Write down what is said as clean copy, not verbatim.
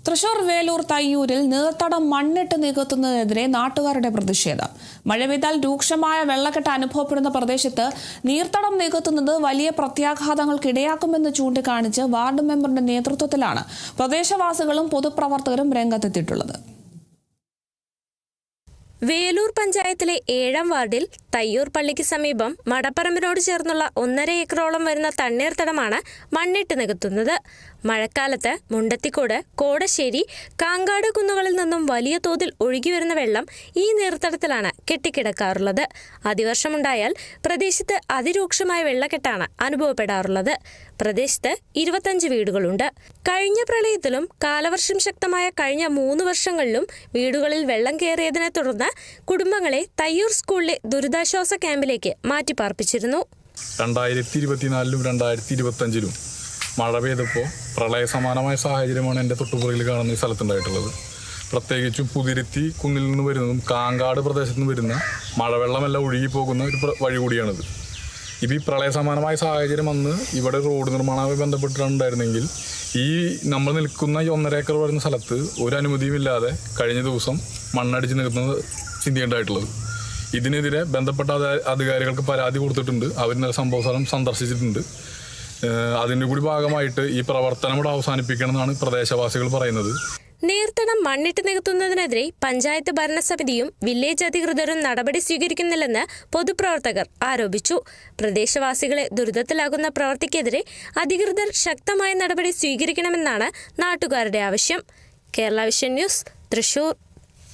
തൃശൂർ വേലൂർ തയ്യൂരിൽ നീർത്തടം മണ്ണിട്ട് നികത്തുന്നതിനെതിരെ നാട്ടുകാരുടെ പ്രതിഷേധം. മഴ പെയ്താൽ രൂക്ഷമായ വെള്ളക്കെട്ട് അനുഭവപ്പെടുന്ന പ്രദേശത്ത് നീർത്തടം നികത്തുന്നത് വലിയ പ്രത്യാഘാതങ്ങൾക്കിടയാക്കുമെന്ന് ചൂണ്ടിക്കാണിച്ച് വാർഡ് മെമ്പറുടെ നേതൃത്വത്തിലാണ് പ്രദേശവാസികളും പൊതുപ്രവർത്തകരും രംഗത്തെത്തിയിട്ടുള്ളത്. വേലൂർ പഞ്ചായത്തിലെ 7ാം വാർഡിൽ തയ്യൂർ പള്ളിക്ക് സമീപം മടപ്പറമ്പിനോട് ചേർന്നുള്ള 1.5 ഏക്കറോളം വരുന്ന തണ്ണീർത്തടമാണ് മണ്ണിട്ട് നികത്തുന്നത്. മഴക്കാലത്ത് മുണ്ടത്തിക്കോട്, കോടശ്ശേരി, കാങ്കാട് കുന്നുകളിൽ നിന്നും വലിയ തോതിൽ ഒഴുകിവരുന്ന വെള്ളം ഈ നീർത്തടത്തിലാണ് കെട്ടിക്കിടക്കാറുള്ളത്. അതിവർഷമുണ്ടായാൽ പ്രദേശത്ത് അതിരൂക്ഷമായ വെള്ളക്കെട്ടാണ് അനുഭവപ്പെടാറുള്ളത്. പ്രദേശത്ത് 25 വീടുകളുണ്ട്. കഴിഞ്ഞ പ്രളയത്തിലും കാലവർഷം ശക്തമായ കഴിഞ്ഞ 3 വർഷങ്ങളിലും വീടുകളിൽ വെള്ളം കയറിയതിനെ തുടർന്ന് കുടുംബങ്ങളെ തയ്യൂർ സ്കൂളിലെ ദുരിതാശ്വാസ ക്യാമ്പിലേക്ക് മാറ്റിപ്പാർപ്പിച്ചിരുന്നു. 2024-ലും 2025-ലും മഴ പെയ്തപ്പോൾ പ്രളയ സമാനമായ സാഹചര്യമാണ് എൻ്റെ തൊട്ടുപുറകിൽ കാണുന്ന ഈ സ്ഥലത്തുണ്ടായിട്ടുള്ളത്. പ്രത്യേകിച്ചും പുതിരുത്തി കുന്നിൽ നിന്ന് വരുന്നതും കാങ്കാട് പ്രദേശത്ത് നിന്ന് വരുന്ന മഴവെള്ളമെല്ലാം ഒഴുകി പോകുന്ന ഒരു വഴി കൂടിയാണിത്. ഇപ്പോൾ ഈ പ്രളയ സമാനമായ സാഹചര്യം വന്ന് ഇവിടെ റോഡ് നിർമ്മാണവുമായി ബന്ധപ്പെട്ടിട്ടുണ്ടായിരുന്നെങ്കിൽ ഈ നമ്മൾ നിൽക്കുന്ന ഈ 1.5 ഏക്കർ വരുന്ന സ്ഥലത്ത് ഒരു അനുമതിയുമില്ലാതെ കഴിഞ്ഞ ദിവസം മണ്ണടിച്ച് നിൽക്കുന്നത് ചിന്തയുണ്ടായിട്ടുള്ളത്. ഇതിനെതിരെ ബന്ധപ്പെട്ട അധികാരികൾക്ക് പരാതി കൊടുത്തിട്ടുണ്ട്. അവർ ഇന്നലെ സംഭവ സ്ഥലം സന്ദർശിച്ചിട്ടുണ്ട്. അതിൻ്റെ കൂടി ഭാഗമായിട്ട് ഈ പ്രവർത്തനം ഇവിടെ അവസാനിപ്പിക്കണമെന്നാണ് പ്രദേശവാസികൾ പറയുന്നത്. നീർത്തടം മണ്ണിട്ട് നികത്തുന്നതിനെതിരെ പഞ്ചായത്ത് ഭരണസമിതിയും വില്ലേജ് അധികൃതരും നടപടി സ്വീകരിക്കുന്നില്ലെന്ന് പൊതുപ്രവർത്തകർ ആരോപിച്ചു. പ്രദേശവാസികളെ ദുരിതത്തിലാകുന്ന പ്രവൃത്തിക്കെതിരെ അധികൃതർ ശക്തമായ നടപടി സ്വീകരിക്കണമെന്നാണ് നാട്ടുകാരുടെ ആവശ്യം. Kerala vision news, Thrissur.